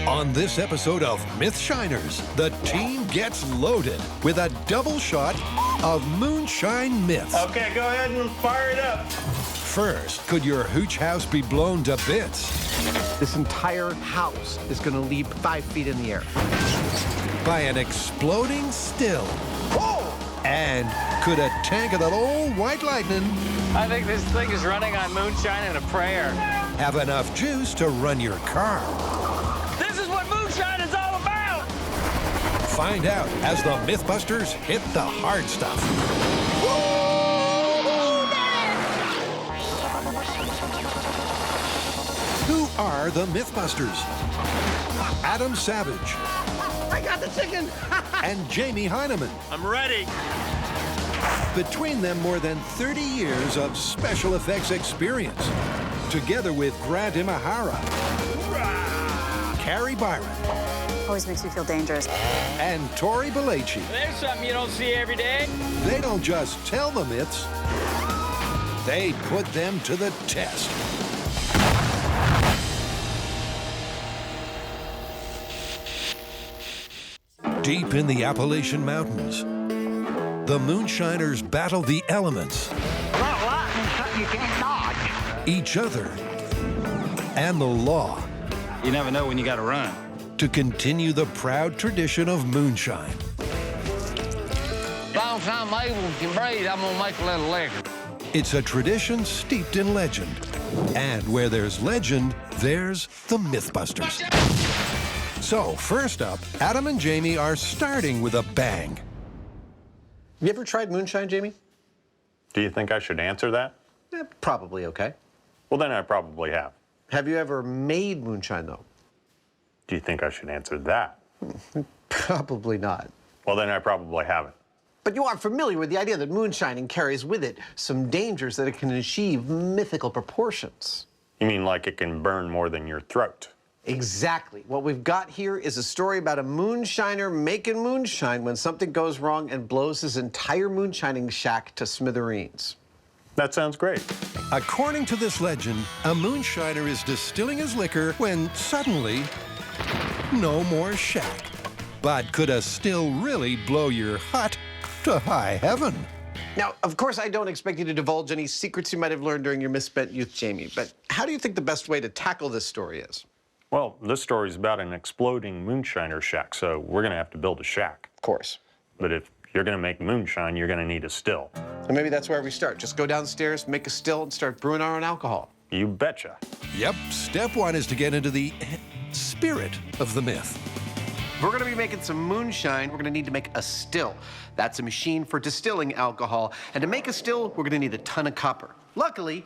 On this episode of Mythshiners, the team gets loaded with a double shot of moonshine myths. Okay, go ahead and fire it up. First, could your hooch house be blown to bits? This entire house is going to leap 5 feet in the air. By an exploding still? Oh! And could a tank of that old white lightning I think this thing is running on moonshine and a prayer. have enough juice to run your car? This is what moonshine is all about! Find out as the MythBusters hit the hard stuff. Who are the MythBusters? Adam Savage I got the chicken! and Jamie Heineman. I'm ready. Between them, more than 30 years of special effects experience. Together with Grant Imahara, Carrie Byron, Always makes me feel dangerous. and Tori Belleci. There's something you don't see every day. They don't just tell the myths, they put them to the test. Deep in the Appalachian Mountains, the Moonshiners battle the elements, each other, and the law You never know when you gotta run. to continue the proud tradition of moonshine. Long as I'm able to breathe, I'm gonna make a little liquor. It's a tradition steeped in legend. And where there's legend, there's the MythBusters. So, first up, Adam and Jamie are starting with a bang. You ever tried moonshine, Jamie? Do you think I should answer that? Probably okay. Well, then I probably have. Have you ever made moonshine, though? Do you think I should answer that? Probably not. Well, then I probably haven't. But you are familiar with the idea that moonshining carries with it some dangers that it can achieve mythical proportions. You mean like it can burn more than your throat? Exactly. What we've got here is a story about a moonshiner making moonshine when something goes wrong and blows his entire moonshining shack to smithereens. That sounds great. According to this legend, a moonshiner is distilling his liquor when suddenly, no more shack. But could a still really blow your hut to high heaven? Now, of course, I don't expect you to divulge any secrets you might have learned during your misspent youth, Jamie, but how do you think the best way to tackle this story is? Well, this story's about an exploding moonshiner shack, so we're gonna have to build a shack. Of course. But if you're gonna make moonshine, you're gonna need a still. And maybe that's where we start. Just go downstairs, make a still, and start brewing our own alcohol. You betcha. Yep, step one is to get into the spirit of the myth. If we're gonna be making some moonshine, we're gonna need to make a still. That's a machine for distilling alcohol. And to make a still, we're gonna need a ton of copper. Luckily,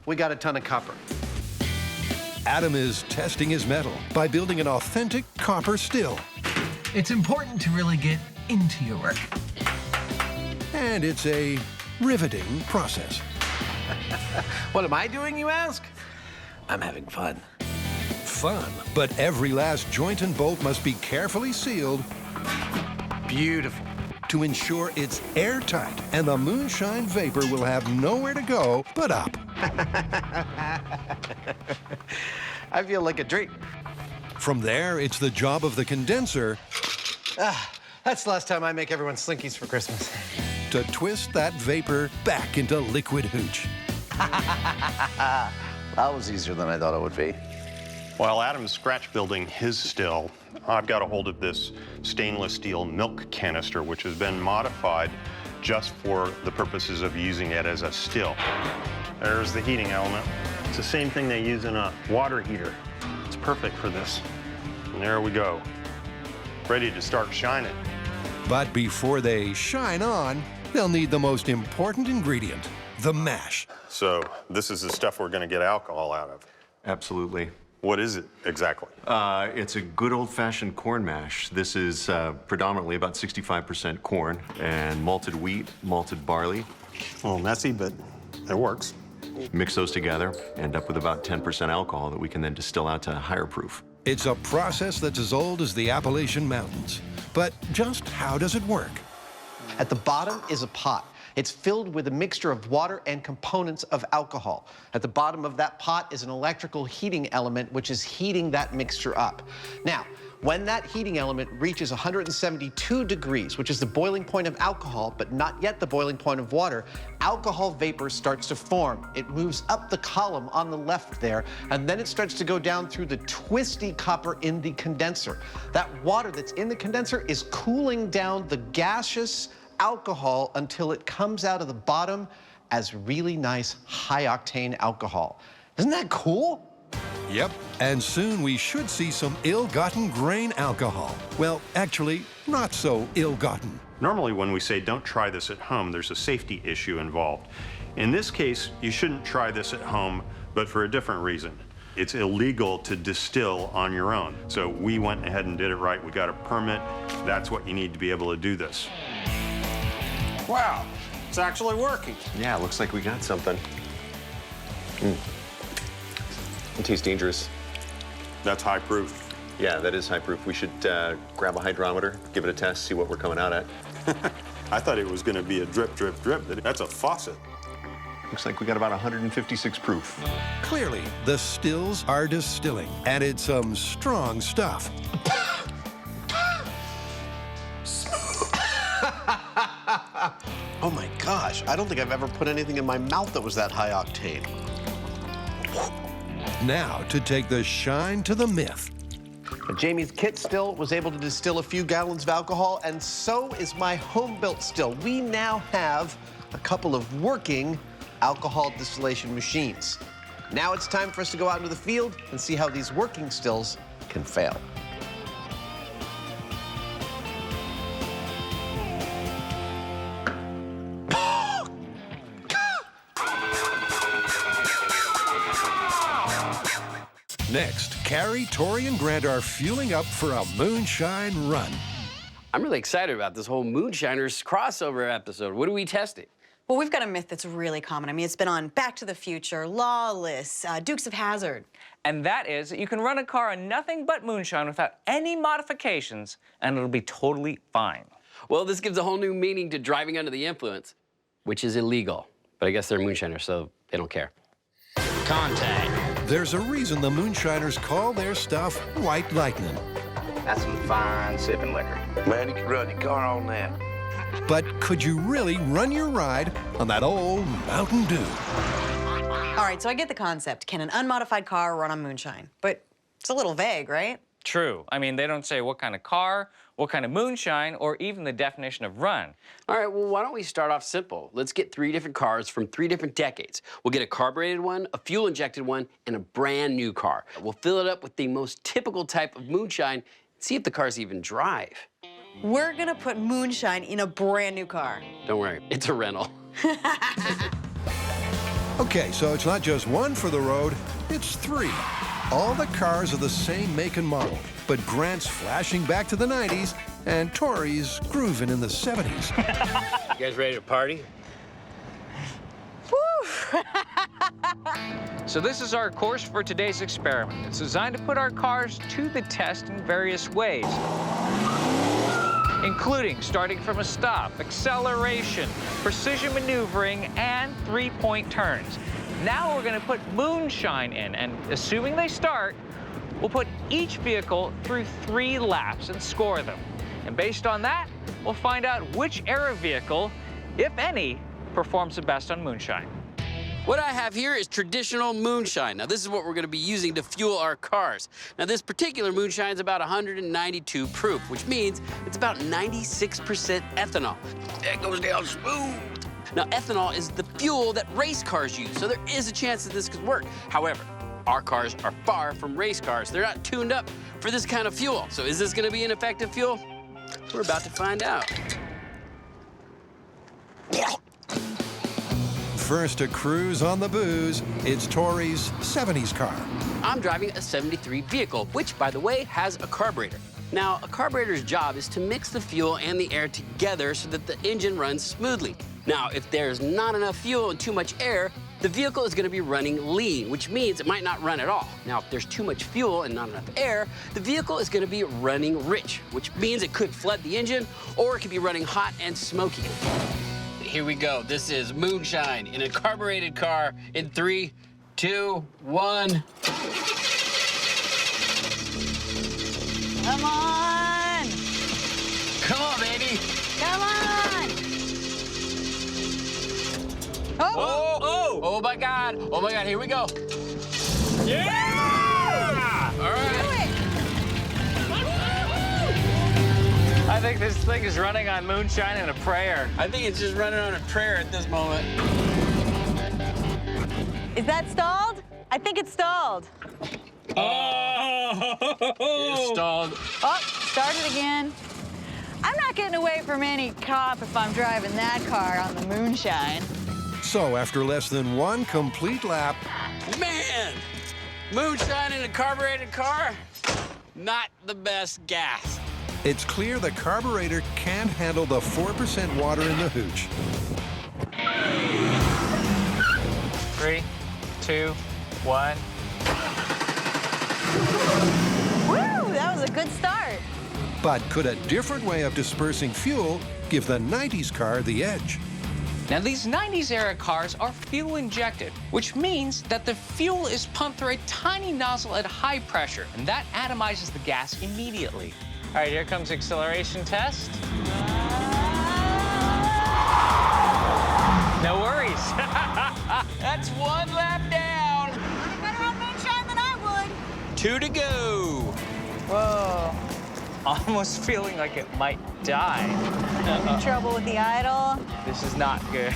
we got a ton of copper. Adam is testing his metal by building an authentic copper still. It's important to really get into your work. And it's a riveting process. What am I doing, you ask? I'm having fun. Fun, but every last joint and bolt must be carefully sealed Beautiful. to ensure it's airtight and the moonshine vapor will have nowhere to go but up. I feel like a drink. From there, it's the job of the condenser That's the last time I make everyone Slinkies for Christmas. to twist that vapor back into liquid hooch. That was easier than I thought it would be. While Adam's scratch building his still, I've got a hold of this stainless steel milk canister, which has been modified just for the purposes of using it as a still. There's the heating element. It's the same thing they use in a water heater. It's perfect for this. And there we go, ready to start shining. But before they shine on, they'll need the most important ingredient, the mash. So this is the stuff we're gonna get alcohol out of. Absolutely. What is it exactly? It's a good old-fashioned corn mash. This is predominantly about 65% corn and malted wheat, malted barley. A little messy, but it works. Mix those together, end up with about 10% alcohol that we can then distill out to higher proof. It's a process that's as old as the Appalachian Mountains. But just how does it work? At the bottom is a pot. It's filled with a mixture of water and components of alcohol. At the bottom of that pot is an electrical heating element, which is heating that mixture up. Now, when that heating element reaches 172 degrees, which is the boiling point of alcohol, but not yet the boiling point of water, alcohol vapor starts to form. It moves up the column on the left there, and then it starts to go down through the twisty copper in the condenser. That water that's in the condenser is cooling down the gaseous alcohol until it comes out of the bottom as really nice high-octane alcohol. Isn't that cool? Yep, and soon we should see some ill-gotten grain alcohol. Well, actually, not so ill-gotten. Normally, when we say don't try this at home, there's a safety issue involved. In this case, you shouldn't try this at home, but for a different reason. It's illegal to distill on your own. So we went ahead and did it right. We got a permit. That's what you need to be able to do this. Wow, it's actually working. Yeah, looks like we got something. It tastes dangerous. That's high proof. Yeah, that is high proof. We should grab a hydrometer, give it a test, see what we're coming out at. I thought it was going to be a drip, drip, drip. That's a faucet. Looks like we got about 156 proof. Clearly, the stills are distilling, and it's some strong stuff. Oh my gosh, I don't think I've ever put anything in my mouth that was that high octane. Now, to take the shine to the myth. Jamie's kit still was able to distill a few gallons of alcohol, and so is my home-built still. We now have a couple of working alcohol distillation machines. Now it's time for us to go out into the field and see how these working stills can fail. Next, Carrie, Tori, and Grant are fueling up for a moonshine run. I'm really excited about this whole Moonshiners crossover episode. What are we testing? Well, we've got a myth that's really common. I mean, it's been on Back to the Future, Lawless, Dukes of Hazzard. And that is that you can run a car on nothing but moonshine without any modifications, and it'll be totally fine. Well, this gives a whole new meaning to driving under the influence, which is illegal. But I guess they're moonshiners, so they don't care. Contact. There's a reason the moonshiners call their stuff white lightning. That's some fine sipping liquor. Man, you can run your car on that. But could you really run your ride on that old Mountain Dew? All right, so I get the concept. Can an unmodified car run on moonshine? But it's a little vague, right? True. I mean, they don't say what kind of car, what kind of moonshine, or even the definition of run. All right, well, why don't we start off simple? Let's get 3 different cars from 3 different decades. We'll get a carbureted one, a fuel-injected one, and a brand new car. We'll fill it up with the most typical type of moonshine and see if the cars even drive. We're gonna put moonshine in a brand new car. Don't worry, it's a rental. Okay, so it's not just one for the road, it's 3. All the cars are the same make and model, but Grant's flashing back to the 90s and Tori's grooving in the 70s. You guys ready to party? So this is our course for today's experiment. It's designed to put our cars to the test in various ways, including starting from a stop, acceleration, precision maneuvering, and 3-point turns. Now we're going to put moonshine in, and assuming they start, we'll put each vehicle through 3 laps and score them. And based on that, we'll find out which era vehicle, if any, performs the best on moonshine. What I have here is traditional moonshine. Now, this is what we're going to be using to fuel our cars. Now, this particular moonshine is about 192 proof, which means it's about 96% ethanol. That goes down smooth. Now, ethanol is the fuel that race cars use, so there is a chance that this could work. However, our cars are far from race cars. They're not tuned up for this kind of fuel. So is this going to be an effective fuel? We're about to find out. First to cruise on the booze, it's Tori's 70s car. I'm driving a 73 vehicle, which, by the way, has a carburetor. Now, a carburetor's job is to mix the fuel and the air together so that the engine runs smoothly. Now, if there's not enough fuel and too much air, the vehicle is going to be running lean, which means it might not run at all. Now, if there's too much fuel and not enough air, the vehicle is going to be running rich, which means it could flood the engine or it could be running hot and smoky. here we go. This is Moonshine in a carbureted car in 3, 2, 1. Come on! Come on, baby. Come on! Oh! Oh! Oh my God! Oh my God! Here we go. Yeah! All right. I think this thing is running on moonshine and a prayer. I think it's just running on a prayer at this moment. Is that stalled? I think it's stalled. Oh! It's stalled. Oh, start it again. I'm not getting away from any cop if I'm driving that car on the Moonshine. So after less than one complete lap, Man! Moonshine in a carbureted car? Not the best gas. it's clear the carburetor can't handle the 4% water in the hooch. 3, 2, 1. Woo, that was a good start. But could a different way of dispersing fuel give the 90s car the edge? Now, these 90s era cars are fuel injected, which means that the fuel is pumped through a tiny nozzle at high pressure, and that atomizes the gas immediately. All right, here comes acceleration test. No worries. That's 1 lap down. Better on Moonshine than I would. 2 to go. Whoa. Almost feeling like it might die. In trouble with the idle? This is not good.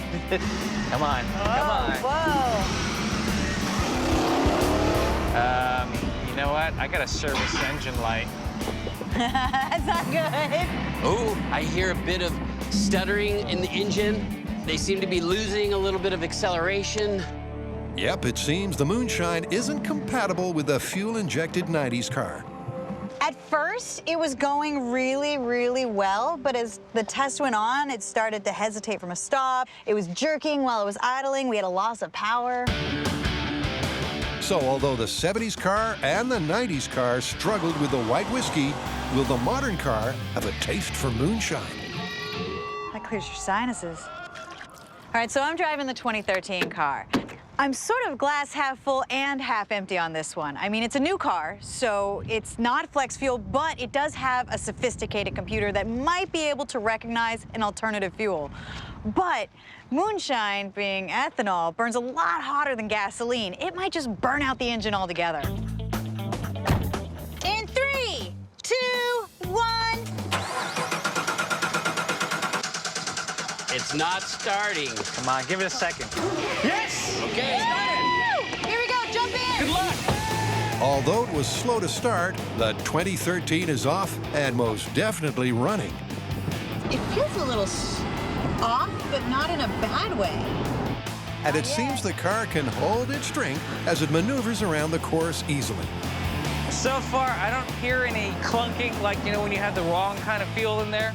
Come on, come on. Whoa. You know what? I gotta service engine light. That's not good. Oh, I hear a bit of stuttering in the engine. They seem to be losing a little bit of acceleration. Yep, it seems the Moonshine isn't compatible with a fuel-injected 90s car. At first, it was going really, really well, but as the test went on, it started to hesitate from a stop. It was jerking while it was idling. We had a loss of power. So although the 70s car and the 90s car struggled with the white whiskey, will the modern car have a taste for moonshine? That clears your sinuses. All right, so I'm driving the 2013 car. I'm sort of glass half full and half empty on this one. I mean, it's a new car, so it's not flex fuel, but it does have a sophisticated computer that might be able to recognize an alternative fuel. But moonshine, being ethanol, burns a lot hotter than gasoline. It might just burn out the engine altogether. In 3, 2, 1. It's not starting. Come on, give it a second. Yes! Okay. Here we go, jump in. Good luck. Although it was slow to start, the 2013 is off and most definitely running. It feels a little off, but not in a bad way. And it seems the car can hold its strength as it maneuvers around the course easily. So far, I don't hear any clunking like, you know, when you have the wrong kind of fuel in there.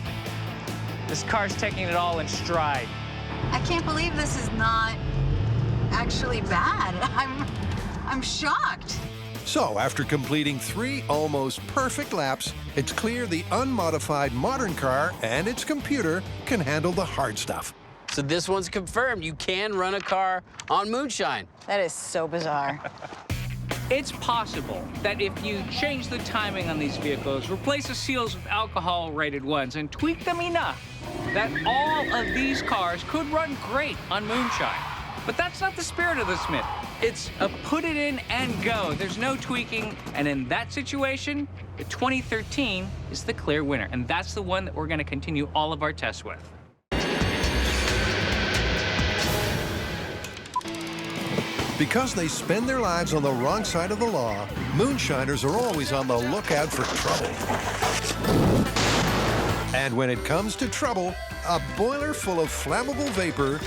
This car's taking it all in stride. I can't believe this is not actually bad. I'm shocked. So after completing 3 almost perfect laps, it's clear the unmodified modern car and its computer can handle the hard stuff. So this one's confirmed. You can run a car on moonshine. That is so bizarre. It's possible that if you change the timing on these vehicles, replace the seals with alcohol-rated ones, and tweak them enough, that all of these cars could run great on moonshine. But that's not the spirit of this myth. It's a put it in and go. There's no tweaking, and in that situation, the 2013 is the clear winner, and that's the one that we're gonna continue all of our tests with. Because they spend their lives on the wrong side of the law, moonshiners are always on the lookout for trouble. And when it comes to trouble, a boiler full of flammable vapor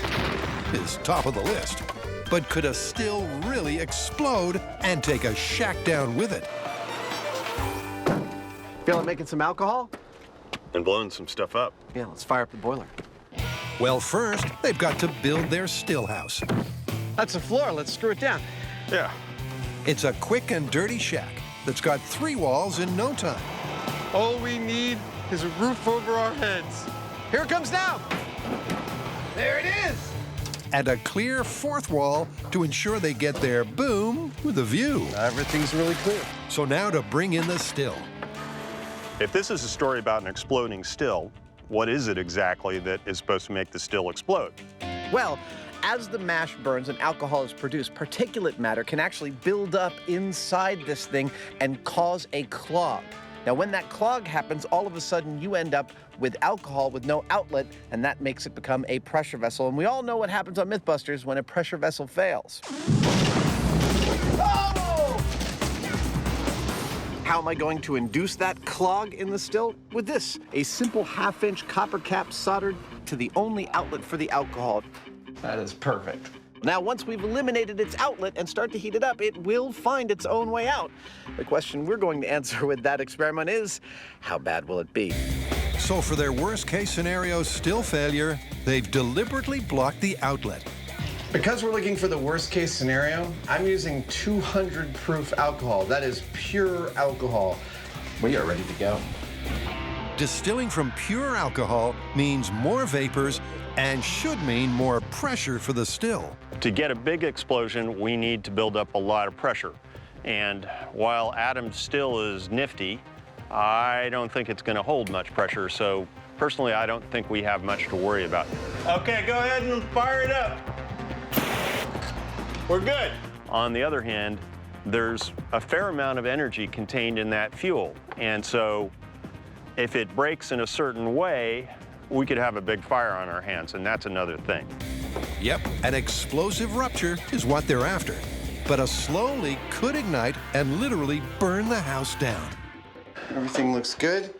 is top of the list. But could a still really explode and take a shack down with it? Feel like making some alcohol? And blowing some stuff up. Yeah, let's fire up the boiler. Well, first, they've got to build their still house. That's the floor. Let's screw it down. Yeah. It's a quick and dirty shack that's got 3 walls in no time. All we need is a roof over our heads. Here it comes now. There it is! And a clear fourth wall to ensure they get their boom with a view. Everything's really clear. So now to bring in the still. If this is a story about an exploding still, what is it exactly that is supposed to make the still explode? Well, as the mash burns and alcohol is produced, particulate matter can actually build up inside this thing and cause a clog. Now, when that clog happens, all of a sudden you end up with alcohol with no outlet, and that makes it become a pressure vessel. And we all know what happens on MythBusters when a pressure vessel fails. Oh! How am I going to induce that clog in the still? With this, a simple half-inch copper cap soldered to the only outlet for the alcohol. That is perfect. Now, once we've eliminated its outlet and start to heat it up, it will find its own way out. The question we're going to answer with that experiment is, how bad will it be? So for their worst case scenario still failure, they've deliberately blocked the outlet. Because we're looking for the worst case scenario, I'm using 200 proof alcohol. That is pure alcohol. We are ready to go. Distilling from pure alcohol means more vapors and should mean more pressure for the still. To get a big explosion, we need to build up a lot of pressure. And while Adam's still is nifty, I don't think it's going to hold much pressure. So personally, I don't think we have much to worry about. Okay, go ahead and fire it up. We're good. On the other hand, there's a fair amount of energy contained in that fuel. And so if it breaks in a certain way, we could have a big fire on our hands, and that's another thing. Yep, an explosive rupture is what they're after. But a slow leak could ignite and literally burn the house down. Everything looks good.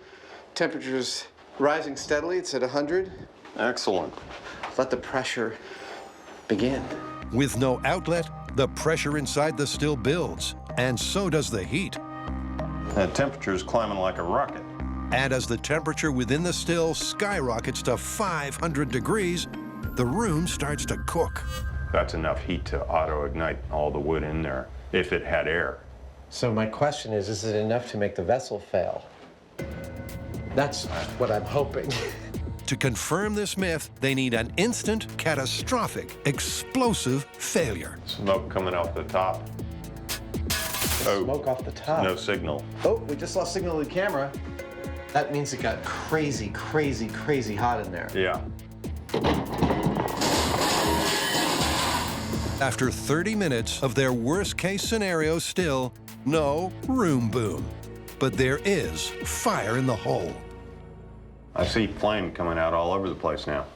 Temperature's rising steadily. It's at 100. Excellent. Let the pressure begin. With no outlet, the pressure inside the still builds, and so does the heat. That temperature is climbing like a rocket. And as the temperature within the still skyrockets to 500 degrees, the room starts to cook. That's enough heat to auto-ignite all the wood in there, if it had air. So my question is it enough to make the vessel fail? That's what I'm hoping. To confirm this myth, they need an instant, catastrophic, explosive failure. Smoke coming off the top. Oh, Smoke off the top. no signal. Oh, we just lost signal to the camera. That means it got crazy, crazy, crazy hot in there. Yeah. After 30 minutes of their worst case scenario still, no room boom. But there is fire in the hole. I see flame coming out all over the place now.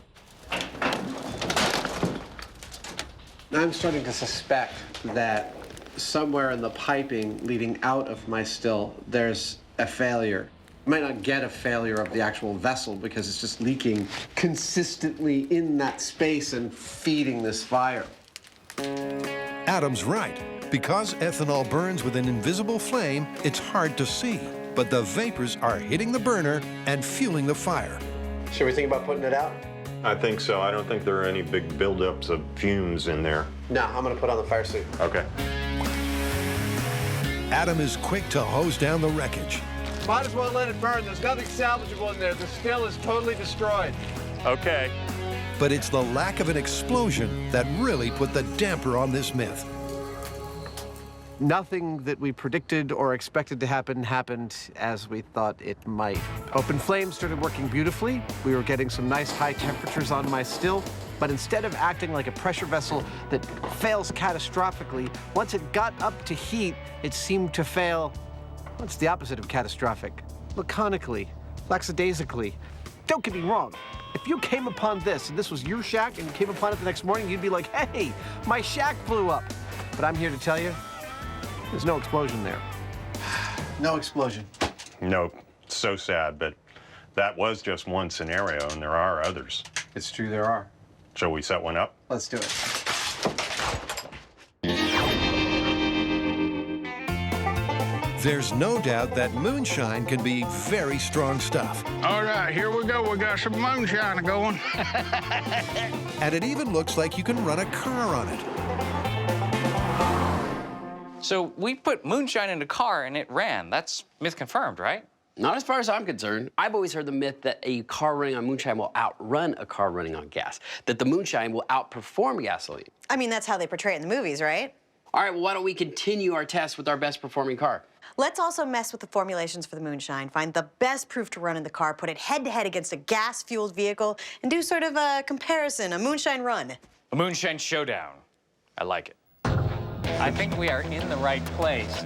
I'm starting to suspect that somewhere in the piping leading out of my still, there's a failure. You might not get a failure of the actual vessel because it's just leaking consistently in that space and feeding this fire. Adam's right. Because ethanol burns with an invisible flame, it's hard to see. But the vapors are hitting the burner and fueling the fire. Should we think about putting it out? I think so. I don't think there are any big buildups of fumes in there. No, I'm gonna put on the fire suit. Okay. Adam is quick to hose down the wreckage. Might as well let it burn. There's nothing salvageable in there. The still is totally destroyed. Okay. But it's the lack of an explosion that really put the damper on this myth. Nothing that we predicted or expected to happen happened as we thought it might. Open flames started working beautifully. We were getting some nice high temperatures on my still, but instead of acting like a pressure vessel that fails catastrophically, once it got up to heat, it seemed to fail. What's the opposite of catastrophic? Laconically, lackadaisically. Don't get me wrong. If you came upon this and this was your shack and you came upon it the next morning, you'd be like, hey, my shack blew up. But I'm here to tell you, there's no explosion there. No explosion. No, it's so sad, but that was just one scenario, and there are others. It's true, there are. Shall we set one up? Let's do it. There's no doubt that moonshine can be very strong stuff. All right, here we go. We got some moonshine going. And it even looks like you can run a car on it. So we put moonshine in a car and it ran. That's myth confirmed, right? Not as far as I'm concerned. I've always heard the myth that a car running on moonshine will outrun a car running on gas, that the moonshine will outperform gasoline. I mean, that's how they portray it in the movies, right? All right, well, why don't we continue our test with our best performing car? Let's also mess with the formulations for the Moonshine, find the best proof to run in the car, put it head-to-head against a gas-fueled vehicle, and do sort of a comparison, a moonshine run. A moonshine showdown. I like it. I think we are in the right place.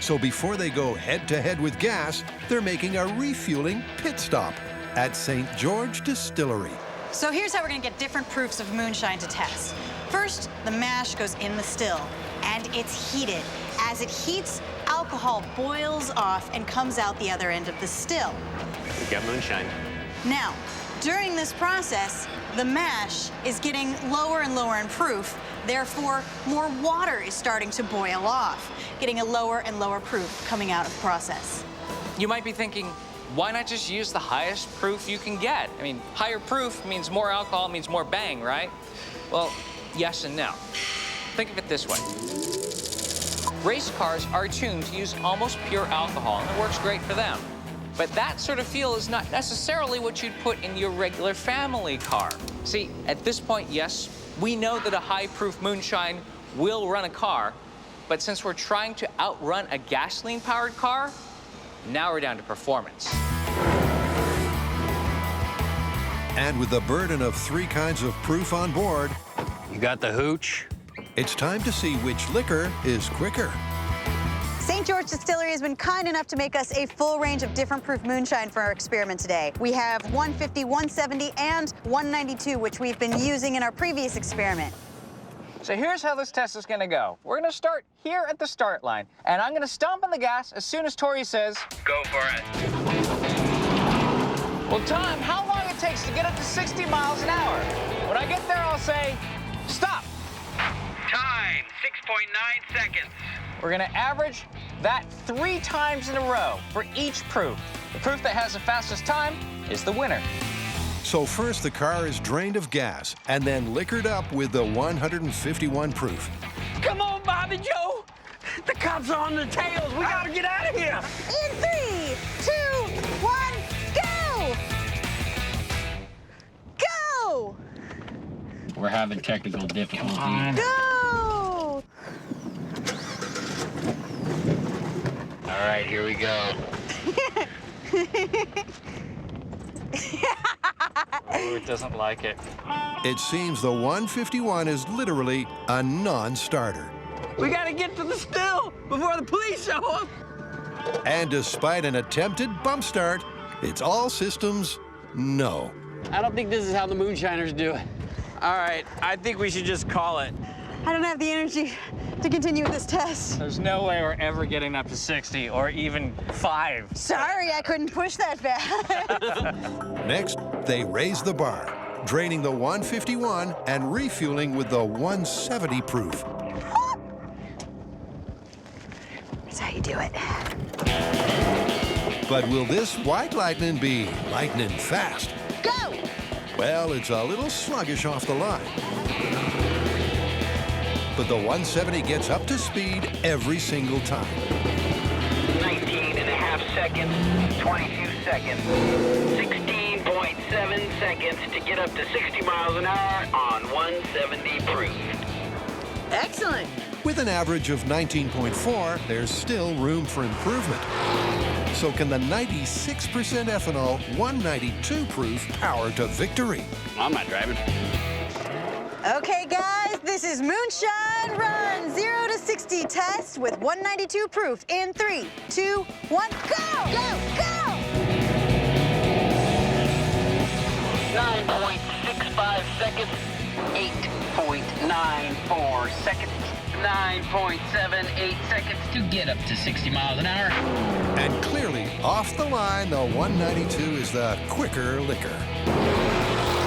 So before they go head-to-head with gas, they're making a refueling pit stop at St. George Distillery. So here's how we're gonna get different proofs of moonshine to test. First, the mash goes in the still, and it's heated. As it heats, alcohol boils off and comes out the other end of the still. We got moonshine. Now, during this process, the mash is getting lower and lower in proof. Therefore, more water is starting to boil off, getting a lower and lower proof coming out of the process. You might be thinking, why not just use the highest proof you can get? I mean, higher proof means more alcohol, means more bang, right? Well, yes and no. Think of it this way. Race cars are tuned to use almost pure alcohol, and it works great for them. But that sort of feel is not necessarily what you'd put in your regular family car. See, at this point, yes, we know that a high-proof moonshine will run a car, but since we're trying to outrun a gasoline-powered car, now we're down to performance. And with the burden of 3 kinds of proof on board, You got the hooch? it's time to see which liquor is quicker. St. George Distillery has been kind enough to make us a full range of different proof moonshine for our experiment today. We have 150, 170, and 192, which we've been using in our previous experiment. So here's how this test is gonna go. We're gonna start here at the start line, and I'm gonna stomp on the gas as soon as Tori says, Go for it. well, time how long it takes to get up to 60 miles an hour. When I get there, I'll say, stop. Time, 6.9 seconds. We're gonna average that 3 times in a row for each proof. The proof that has the fastest time is the winner. So first the car is drained of gas and then liquored up with the 151 proof. Come on, Bobby Joe. The cops are on the tails. We gotta get out of here. In 3, 2, 1, go! Go! We're having technical difficulties. Go! All right, here we go. Oh, it doesn't like it. It seems the 151 is literally a non-starter. We gotta get to the still before the police show up. And despite an attempted bump start, it's all systems no. I don't think this is how the Moonshiners do it. All right, I think we should just call it. I don't have the energy to continue with this test. There's no way we're ever getting up to 60 or even 5. Sorry, I couldn't push that fast. Next, they raise the bar, draining the 151 and refueling with the 170 proof. That's how you do it. But will this white lightning be lightning fast? Go! Well, it's a little sluggish off the line. But the 170 gets up to speed every single time. 19.5 seconds, 22 seconds, 16.7 seconds to get up to 60 miles an hour on 170 proof. Excellent. With an average of 19.4, there's still room for improvement. So can the 96% ethanol 192 proof power to victory? I'm not driving. Okay, guys, this is Moonshine Run 0 to 60 test with 192 proof in 3, 2, 1, go! Go! Go! 9.65 seconds, 8.94 seconds, 9.78 seconds to get up to 60 miles an hour. And clearly, off the line, the 192 is the quicker liquor.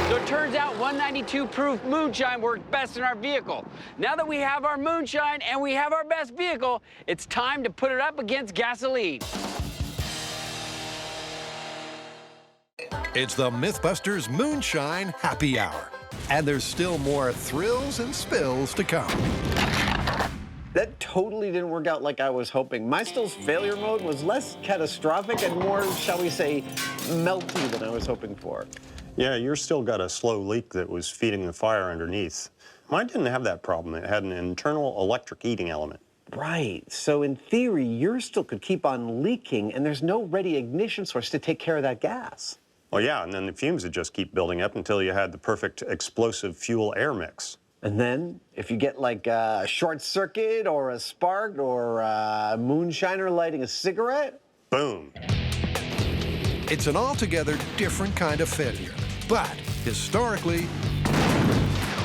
So it turns out 192 proof moonshine worked best in our vehicle. Now that we have our moonshine and we have our best vehicle, it's time to put it up against gasoline. It's the MythBusters Moonshine Happy Hour. And there's still more thrills and spills to come. That totally didn't work out like I was hoping. My still's failure mode was less catastrophic and more, shall we say, melty than I was hoping for. Yeah, yours still got a slow leak that was feeding the fire underneath. Mine didn't have that problem. It had an internal electric heating element. Right. So in theory, yours still could keep on leaking, and there's no ready ignition source to take care of that gas. Well, yeah, and then the fumes would just keep building up until you had the perfect explosive fuel-air mix. And then, if you get like a short circuit or a spark or a moonshiner lighting a cigarette, boom. It's an altogether different kind of failure. But historically,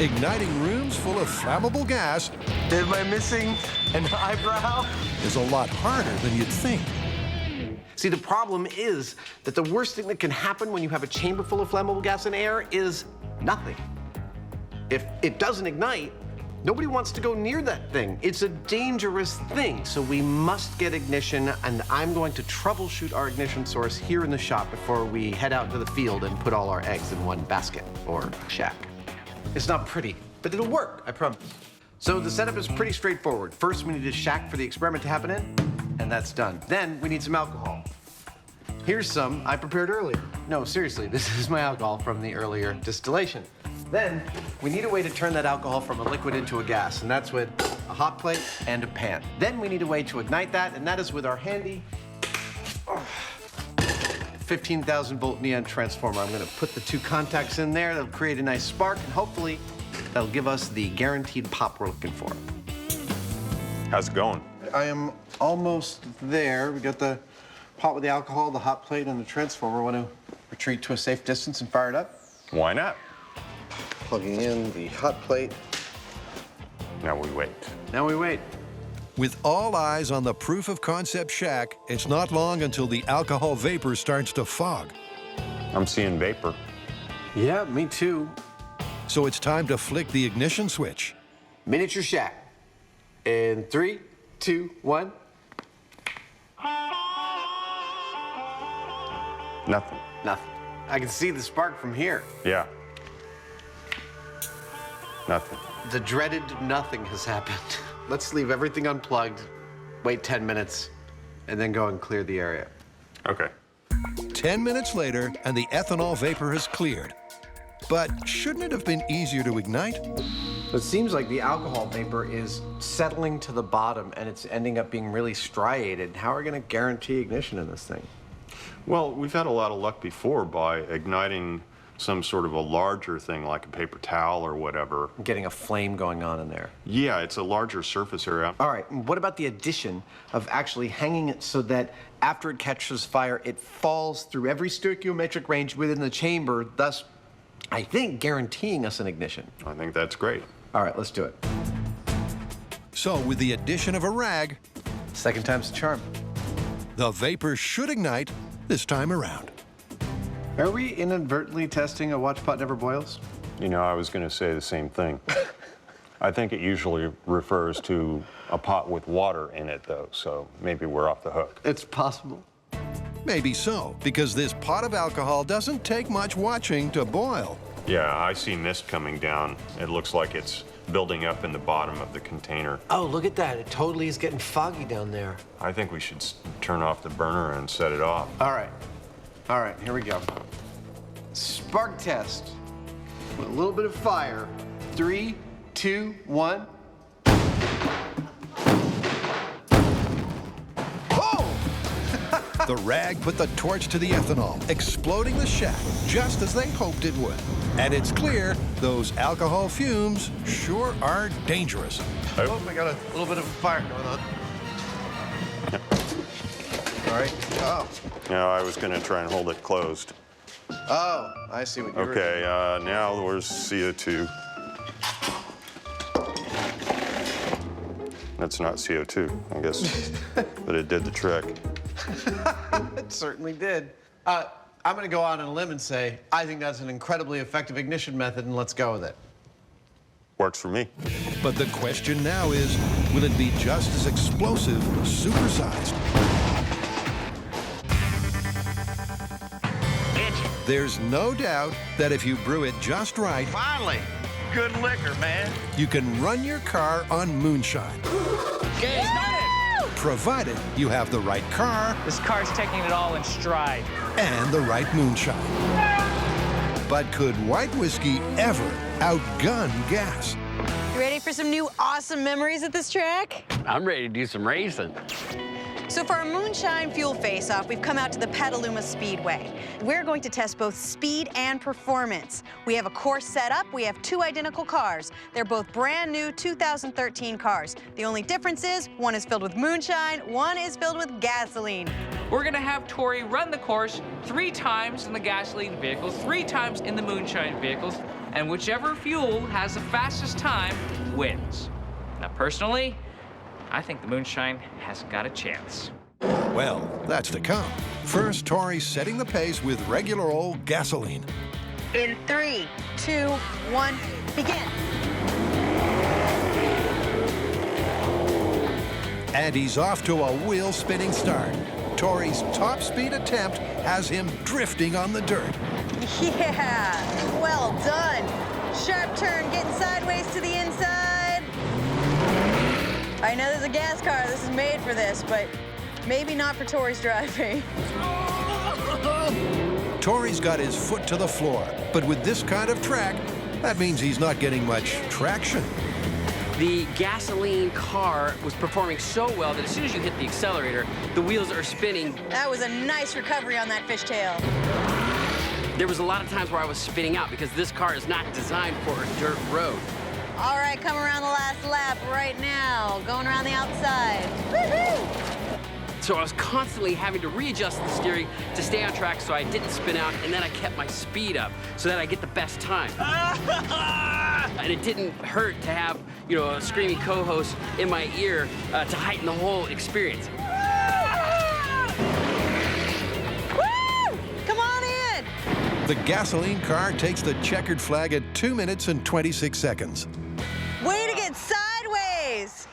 igniting rooms full of flammable gas am I missing an eyebrow? is a lot harder than you'd think. See, the problem is that the worst thing that can happen when you have a chamber full of flammable gas and air is nothing. If it doesn't ignite, nobody wants to go near that thing. It's a dangerous thing, so we must get ignition, and I'm going to troubleshoot our ignition source here in the shop before we head out to the field and put all our eggs in one basket or shack. It's not pretty, but it'll work, I promise. So the setup is pretty straightforward. First, we need a shack for the experiment to happen in, and that's done. Then we need some alcohol. Here's some I prepared earlier. No, seriously, this is my alcohol from the earlier distillation. Then we need a way to turn that alcohol from a liquid into a gas, and that's with a hot plate and a pan. Then we need a way to ignite that, and that is with our handy 15,000 volt neon transformer. I'm gonna put the two contacts in there. That'll create a nice spark, and hopefully that'll give us the guaranteed pop we're looking for. How's it going? I am almost there. We got the pot with the alcohol, the hot plate, and the transformer. Want to retreat to a safe distance and fire it up? Why not? Plugging in the hot plate. Now we wait. Now we wait. With all eyes on the proof of concept shack, it's not long until the alcohol vapor starts to fog. I'm seeing vapor. Yeah, me too. So it's time to flick the ignition switch. Miniature shack. In 3, 2, 1. Nothing. Nothing. I can see the spark from here. Yeah. Nothing. The dreaded nothing has happened. Let's leave everything unplugged, wait 10 minutes, and then go and clear the area. Okay. 10 minutes later, and the ethanol vapor has cleared. But shouldn't it have been easier to ignite? It seems like the alcohol vapor is settling to the bottom, and it's ending up being really striated. How are we going to guarantee ignition in this thing? Well, we've had a lot of luck before by igniting some sort of a larger thing like a paper towel or whatever. Getting a flame going on in there. Yeah, it's a larger surface area. All right, what about the addition of actually hanging it so that after it catches fire, it falls through every stoichiometric range within the chamber, thus, I think, guaranteeing us an ignition? I think that's great. All right, let's do it. So with the addition of a rag, second time's the charm. The vapor should ignite this time around. Are we inadvertently testing a watch pot never boils? You know, I was going to say the same thing. I think it usually refers to a pot with water in it, though, so maybe we're off the hook. It's possible. Maybe so, because this pot of alcohol doesn't take much watching to boil. Yeah, I see mist coming down. It looks like it's building up in the bottom of the container. Oh, look at that. It totally is getting foggy down there. I think we should turn off the burner and set it off. All right. All right, here we go. Spark test with a little bit of fire. 3, 2, 1. The rag put the torch to the ethanol, exploding the shack just as they hoped it would. And it's clear those alcohol fumes sure are dangerous. Oh, we got a little bit of fire going on. All right. Oh. No, I was going to try and hold it closed. Oh, I see what you're doing. Okay, now where's CO2? That's not CO2, I guess, but it did the trick. It certainly did. I'm going to go out on a limb and say, I think that's an incredibly effective ignition method, and let's go with it. Works for me. But the question now is, will it be just as explosive, supersized? There's no doubt that if you brew it just right, Finally, good liquor, man. you can run your car on moonshine. Okay, started. Provided you have the right car This car's taking it all in stride. and the right moonshine. But could white whiskey ever outgun gas? You ready for some new awesome memories at this track? I'm ready to do some racing. So for our Moonshine Fuel Face-Off, we've come out to the Petaluma Speedway. We're going to test both speed and performance. We have a course set up. We have 2 identical cars. They're both brand new 2013 cars. The only difference is one is filled with moonshine, one is filled with gasoline. We're gonna have Tori run the course 3 times in the gasoline vehicles, 3 times in the moonshine vehicles, and whichever fuel has the fastest time wins. Now, personally, I think the moonshine has got a chance. Well, that's to come. First, Tori's setting the pace with regular old gasoline. In 3, 2, 1, begin. And he's off to a wheel-spinning start. Tori's top speed attempt has him drifting on the dirt. Yeah, well done. Sharp turn, getting sideways to the inside. I know there's a gas car. This is made for this, but maybe not for Tori's driving. Tori's got his foot to the floor, but with this kind of track, that means he's not getting much traction. The gasoline car was performing so well that as soon as you hit the accelerator, the wheels are spinning. That was a nice recovery on that fishtail. There was a lot of times where I was spinning out because this car is not designed for a dirt road. All right, come around the last lap right now. Going around the outside. Woohoo! So I was constantly having to readjust the steering to stay on track so I didn't spin out, and then I kept my speed up so that I get the best time. And it didn't hurt to have, you know, a screaming co-host in my ear to heighten the whole experience. Woo! Come on in! The gasoline car takes the checkered flag at 2 minutes and 26 seconds. Way to get sideways!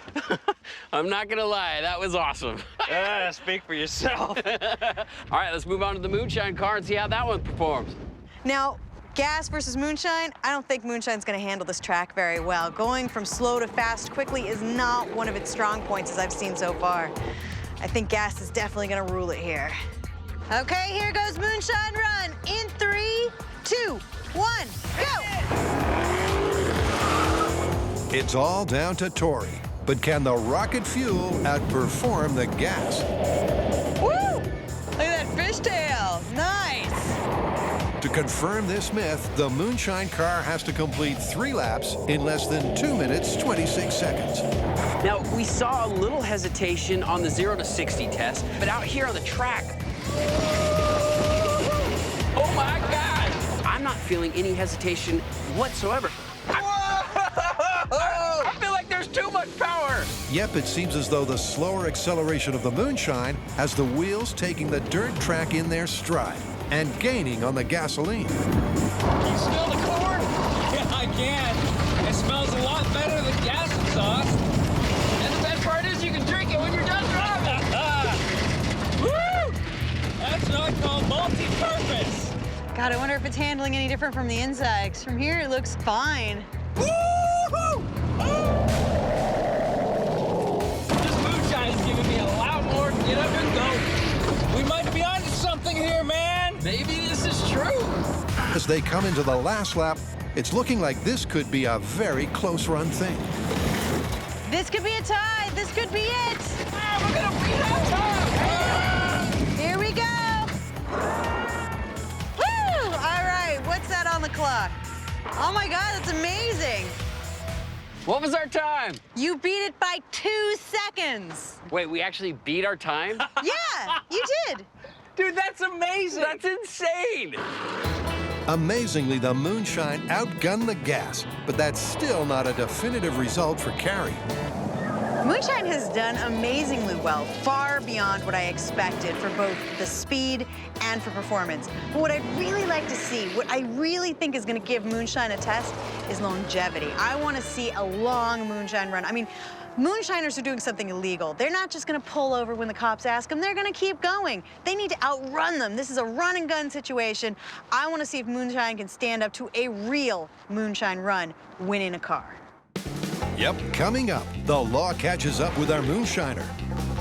I'm not gonna lie, that was awesome. Speak for yourself. All right, let's move on to the Moonshine car and see how that one performs. Now, gas versus moonshine, I don't think moonshine's gonna handle this track very well. Going from slow to fast quickly is not one of its strong points as I've seen so far. I think gas is definitely gonna rule it here. Okay, here goes Moonshine Run. In 3, 2, 1, go! It's all down to Tori, but can the rocket fuel outperform the gas? Woo! Look at that fishtail, nice! To confirm this myth, the Moonshine car has to complete 3 laps in less than 2 minutes, 26 seconds. Now, we saw a little hesitation on the 0 to 60 test, but out here on the track, oh my God! I'm not feeling any hesitation whatsoever. I feel like there's too much power. Yep, it seems as though the slower acceleration of the Moonshine has the wheels taking the dirt track in their stride and gaining on the gasoline. Can you smell the corn? Yeah, I can. It smells a lot better than gas exhaust. And the best part is you can drink it when you're done driving. Woo! That's not called multi-purpose. God, I wonder if it's handling any different from the inside, 'cause from here it looks fine. Woo-hoo! This moonshine is giving me a lot more to get up and go. We might be onto something here, man. Maybe this is true. As they come into the last lap, it's looking like this could be a very close run thing. This could be a tie. This could be it. We're gonna beat our time. Here we go. Woo! All right, what's that on the clock? Oh my God, that's amazing. What was our time? You beat it by 2 seconds. Wait, we actually beat our time? Yeah, you did. Dude, that's amazing. That's insane. Amazingly, the Moonshine outgunned the gas, but that's still not a definitive result for Carrie. Moonshine has done amazingly well, far beyond what I expected for both the speed and for performance. But what I'd really like to see, what I really think is going to give Moonshine a test, is longevity. I want to see a long Moonshine run. I mean, Moonshiners are doing something illegal. They're not just going to pull over when the cops ask them. They're going to keep going. They need to outrun them. This is a run-and-gun situation. I want to see if Moonshine can stand up to a real Moonshine run winning a car. Yep, coming up, the law catches up with our moonshiner.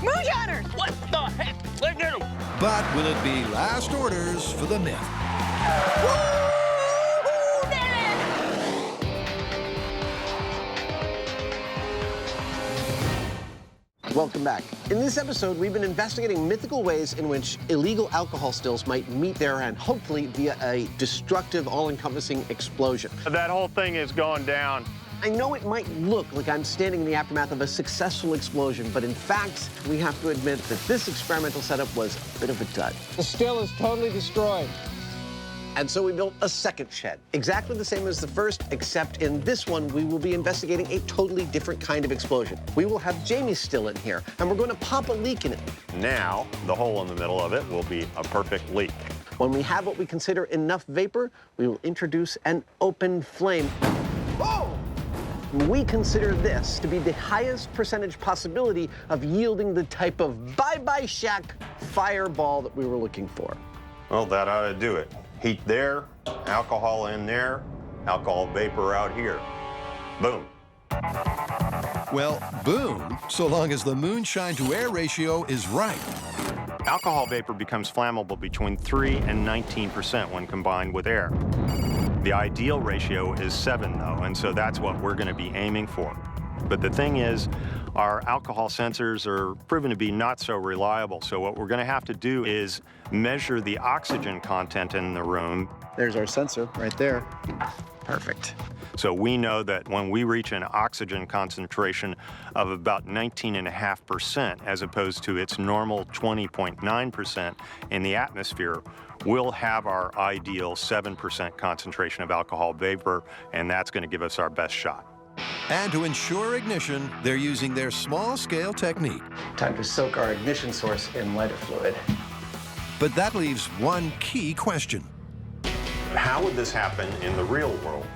Moonshiners! What the heck? Look at him! But will it be last orders for the myth? Welcome back. In this episode, we've been investigating mythical ways in which illegal alcohol stills might meet their end, hopefully via a destructive, all-encompassing explosion. That whole thing has gone down. I know it might look like I'm standing in the aftermath of a successful explosion, but in fact, we have to admit that this experimental setup was a bit of a dud. The still is totally destroyed. And so we built a second shed, exactly the same as the first, except in this one, we will be investigating a totally different kind of explosion. We will have Jamie's still in here, and we're going to pop a leak in it. Now, the hole in the middle of it will be a perfect leak. When we have what we consider enough vapor, we will introduce an open flame. Oh! We consider this to be the highest percentage possibility of yielding the type of bye-bye shack fireball that we were looking for. Well, that ought to do it. Heat there, alcohol in there, alcohol vapor out here. Boom. Well, boom, so long as the moonshine to air ratio is right. Alcohol vapor becomes flammable between 3 and 19% when combined with air. The ideal ratio is 7, though, and so that's what we're going to be aiming for. But the thing is, our alcohol sensors are proven to be not so reliable, so what we're going to have to do is measure the oxygen content in the room. There's our sensor right there. Perfect. So we know that when we reach an oxygen concentration of about 19.5%, as opposed to its normal 20.9% in the atmosphere, we'll have our ideal 7% concentration of alcohol vapor, and that's going to give us our best shot. And to ensure ignition, they're using their small-scale technique. Time to soak our ignition source in lighter fluid. But that leaves one key question. How would this happen in the real world?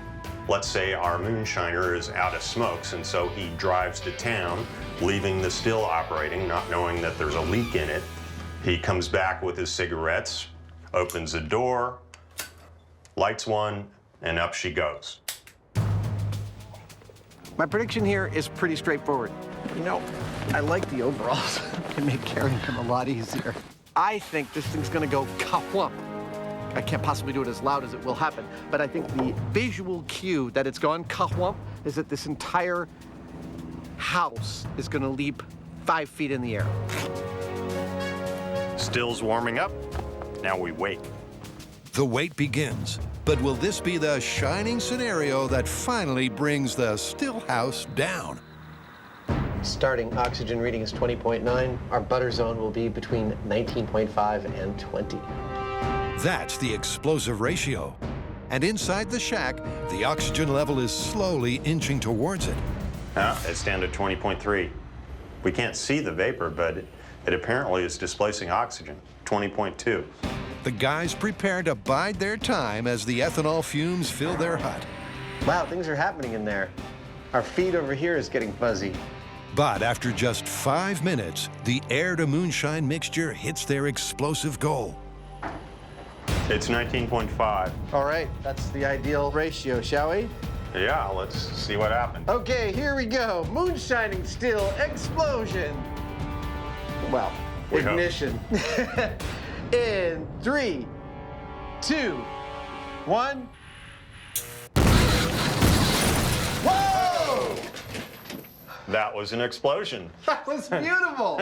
Let's say our moonshiner is out of smokes, and so he drives to town, leaving the still operating, not knowing that there's a leak in it. He comes back with his cigarettes, opens the door, lights one, and up she goes. My prediction here is pretty straightforward. You know, I like the overalls. They make carrying them a lot easier. I think this thing's gonna go ka-whump. I can't possibly do it as loud as it will happen, but I think the visual cue that it's gone ka-whump is that this entire house is gonna leap 5 feet in the air. Still's warming up. Now we wait. The wait begins. But will this be the shining scenario that finally brings the still house down? Starting oxygen reading is 20.9. Our butter zone will be between 19.5 and 20. That's the explosive ratio. And inside the shack, the oxygen level is slowly inching towards it. It's down to 20.3. We can't see the vapor, but it apparently is displacing oxygen, 20.2. The guys prepare to bide their time as the ethanol fumes fill their hut. Wow, things are happening in there. Our feed over here is getting fuzzy. But after just 5 minutes, the air to moonshine mixture hits their explosive goal. It's 19.5. All right, that's the ideal ratio, shall we? Yeah, let's see what happens. Okay, here we go. Moonshining still explosion. Well, We hope. ignition. In 3, 2, 1. Whoa! That was an explosion. That was beautiful.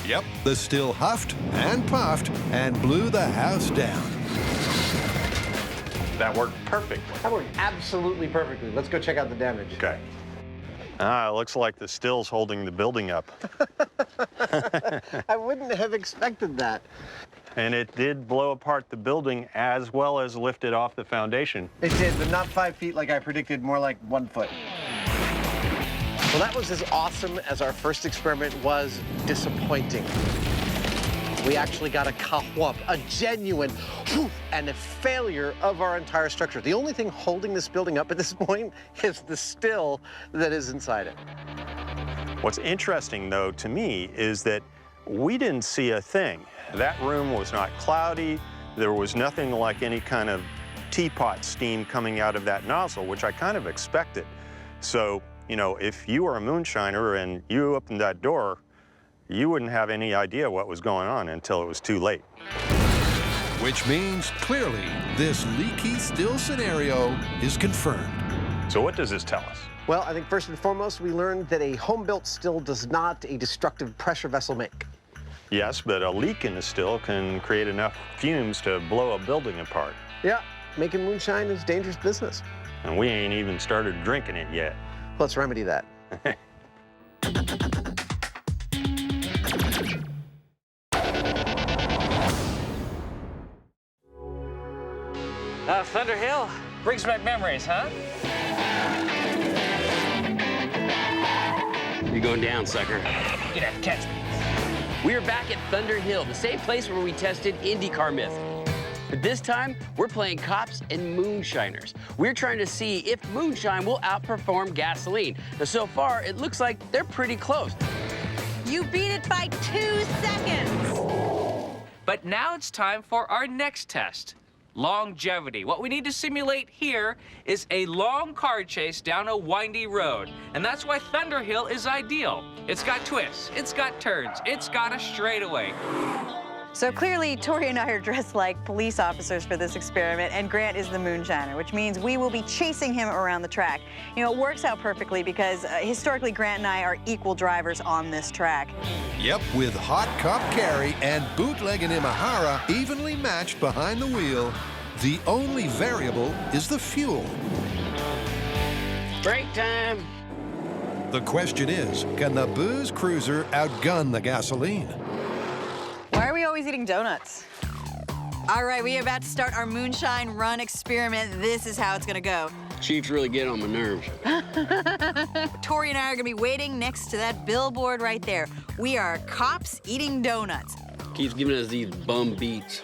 Yep, the still huffed and puffed and blew the house down. That worked perfectly. That worked absolutely perfectly. Let's go check out the damage. Okay. It looks like the still's holding the building up. I wouldn't have expected that. And it did blow apart the building as well as lift it off the foundation. It did, but not 5 feet like I predicted, more like 1 foot. Well, that was as awesome as our first experiment was disappointing. We actually got a ka-whump, a genuine whoof, and a failure of our entire structure. The only thing holding this building up at this point is the still that is inside it. What's interesting, though, to me, is that we didn't see a thing. That room was not cloudy. There was nothing like any kind of teapot steam coming out of that nozzle, which I kind of expected. So, you know, if you were a moonshiner and you opened that door, you wouldn't have any idea what was going on until it was too late. Which means, clearly, this leaky still scenario is confirmed. So what does this tell us? Well, I think first and foremost, we learned that a home-built still does not a destructive pressure vessel make. Yes, but a leak in the still can create enough fumes to blow a building apart. Yeah, making moonshine is dangerous business. And we ain't even started drinking it yet. Let's remedy that. Thunder Hill brings back memories, huh? You're going down, sucker. You'd have to catch me. We are back at Thunder Hill, the same place where we tested IndyCar Myth. But this time, we're playing cops and moonshiners. We're trying to see if moonshine will outperform gasoline. Now, so far, it looks like they're pretty close. You beat it by 2 seconds. But now it's time for our next test. Longevity. What we need to simulate here is a long car chase down a windy road. And that's why Thunder Hill is ideal. It's got twists, it's got turns, it's got a straightaway. So clearly, Tori and I are dressed like police officers for this experiment, and Grant is the moonshiner, which means we will be chasing him around the track. You know, it works out perfectly because historically, Grant and I are equal drivers on this track. Yep, with Hot Cop Carrie and Bootlegging Imahara evenly matched behind the wheel, the only variable is the fuel. Break time. The question is, can the booze cruiser outgun the gasoline? Why are we always eating donuts? All right, we are about to start our moonshine run experiment. This is how it's gonna go. Chief's really getting on my nerves. Tori and I are gonna be waiting next to that billboard right there. We are cops eating donuts. Keeps giving us these bum beats.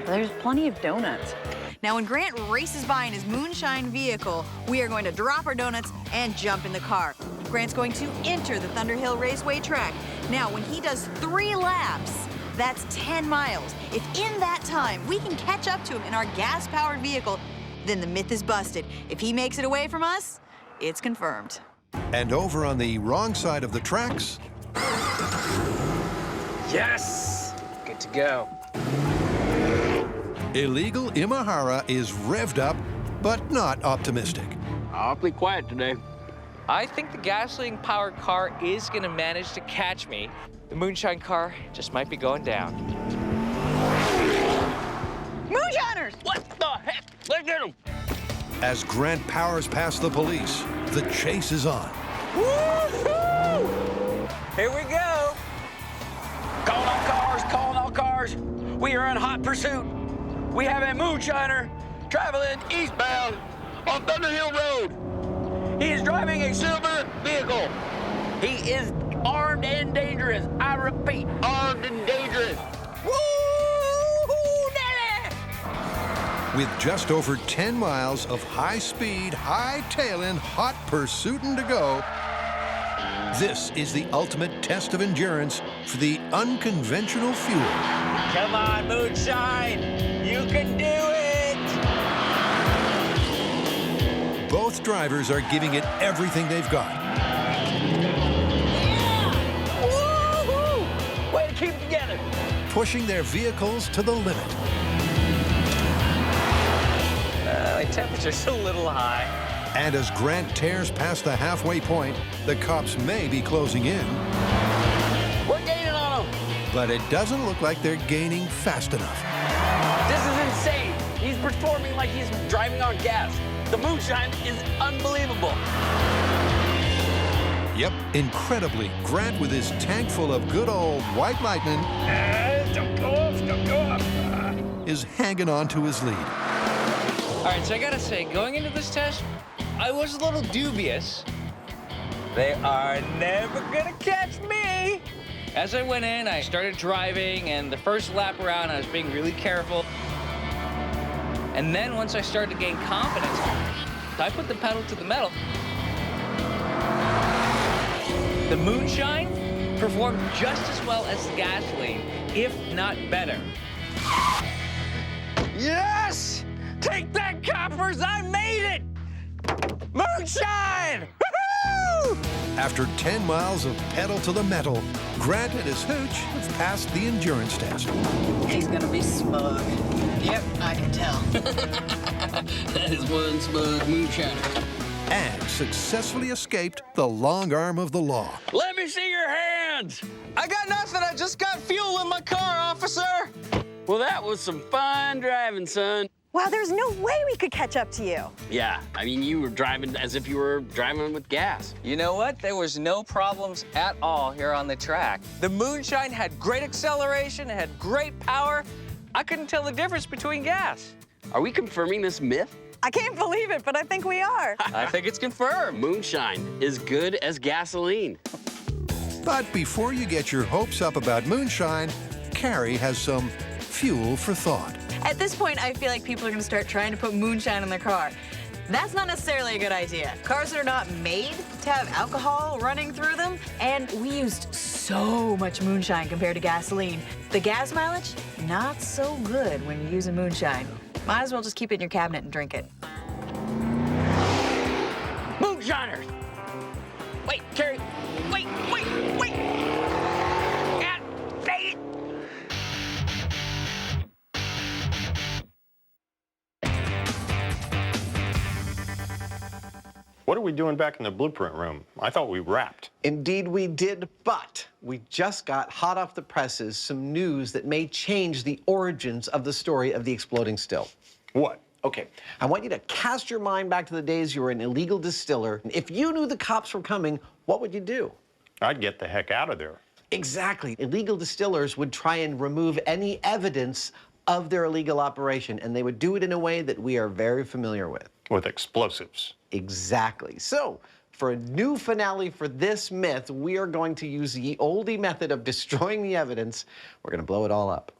There's plenty of donuts. Now, when Grant races by in his moonshine vehicle, we are going to drop our donuts and jump in the car. Grant's going to enter the Thunder Hill Raceway track. Now, when he does 3 laps, that's 10 miles. If in that time we can catch up to him in our gas-powered vehicle, then the myth is busted. If he makes it away from us, it's confirmed. And over on the wrong side of the tracks... Yes! Good to go. Illegal Imahara is revved up, but not optimistic. Awfully quiet today. I think the gasoline-powered car is gonna manage to catch me. The moonshine car just might be going down. Moonshiners! What the heck? Let's get him! As Grant powers past the police, the chase is on. Woo-hoo! Here we go. Calling all cars, calling all cars. We are in hot pursuit. We have a moonshiner traveling eastbound on Thunder Hill Road. He is driving a silver vehicle. He is armed and dangerous. I repeat, armed and dangerous. Woo-hoo, daddy! With just over 10 miles of high-speed, high-tailing, hot pursuiting to go, this is the ultimate test of endurance for the unconventional fuel. Come on, moonshine. You can do it. Both drivers are giving it everything they've got. Yeah! Woo-hoo! Way to keep it together. Pushing their vehicles to the limit. The temperature's a little high. And as Grant tears past the halfway point, the cops may be closing in. We're gaining on him. But it doesn't look like they're gaining fast enough. This is insane. He's performing like he's driving on gas. The moonshine is unbelievable. Yep, incredibly, Grant with his tank full of good old white lightning Don't go off. is hanging on to his lead. All right, so I gotta say, going into this test, I was a little dubious. They are never gonna catch me. As I went in, I started driving, and the first lap around, I was being really careful. And then once I started to gain confidence, I put the pedal to the metal. The moonshine performed just as well as the gasoline, if not better. Yes! Take that, coppers! I made it! Moonshine! Woo-hoo! After 10 miles of pedal to the metal, Grant and his hooch have passed the endurance test. He's gonna be smug. Yep, I can tell. That is one smug moonshiner. And successfully escaped the long arm of the law. Let me see your hands! I got nothing. I just got fuel in my car, officer. Well, that was some fine driving, son. Wow, there's no way we could catch up to you. Yeah, I mean, you were driving as if you were driving with gas. You know what? There was no problems at all here on the track. The Moonshine had great acceleration, it had great power. I couldn't tell the difference between gas. Are we confirming this myth? I can't believe it, but I think we are. I think it's confirmed. Moonshine is good as gasoline. But before you get your hopes up about moonshine, Carrie has some fuel for thought. At this point, I feel like people are gonna start trying to put moonshine in their car. That's not necessarily a good idea. Cars that are not made to have alcohol running through them, and we used so much moonshine compared to gasoline. The gas mileage, not so good when you're using moonshine. Might as well just keep it in your cabinet and drink it. Moonshiners! Wait, Carrie, wait! God dang it! What are we doing back in the blueprint room? I thought we wrapped. Indeed we did, but we just got hot off the presses some news that may change the origins of the story of the exploding still. What? Okay, I want you to cast your mind back to the days you were an illegal distiller. If you knew the cops were coming, what would you do? I'd get the heck out of there. Exactly. Illegal distillers would try and remove any evidence of their illegal operation, and they would do it in a way that we are very familiar with. With explosives. Exactly. So, for a new finale for this myth, we are going to use the oldie method of destroying the evidence. We're going to blow it all up.